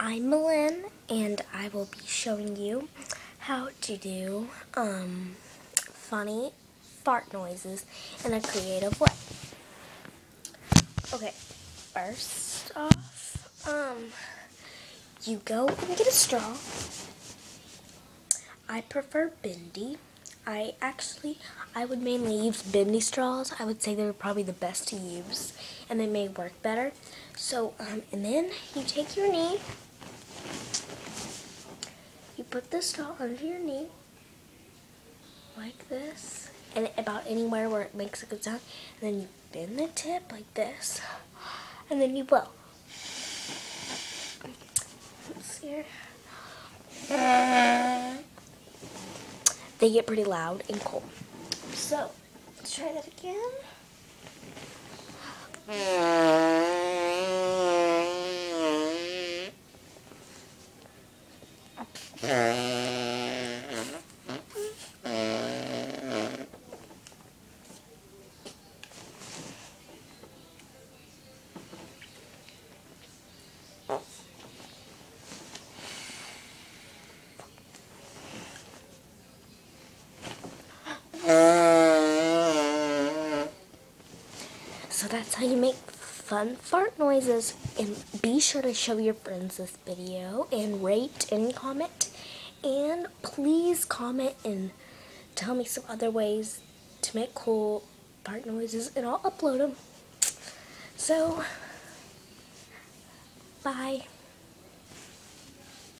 I'm Malin, and I will be showing you how to do funny fart noises in a creative way. Okay, first off, you go and get a straw. I prefer bendy. I would mainly use bendy straws. I would say they're probably the best to use, and they may work better. So, and then you take your knee. You put the straw under your knee, like this, and about anywhere where it makes a good sound, and then you bend the tip like this, and then you blow. Let's see here. They get pretty loud and cold. So, let's try that again. So that's how you make fun fart noises. And be sure to show your friends this video and rate and comment. And please comment and tell me some other ways to make cool fart noises, and I'll upload them. So, bye.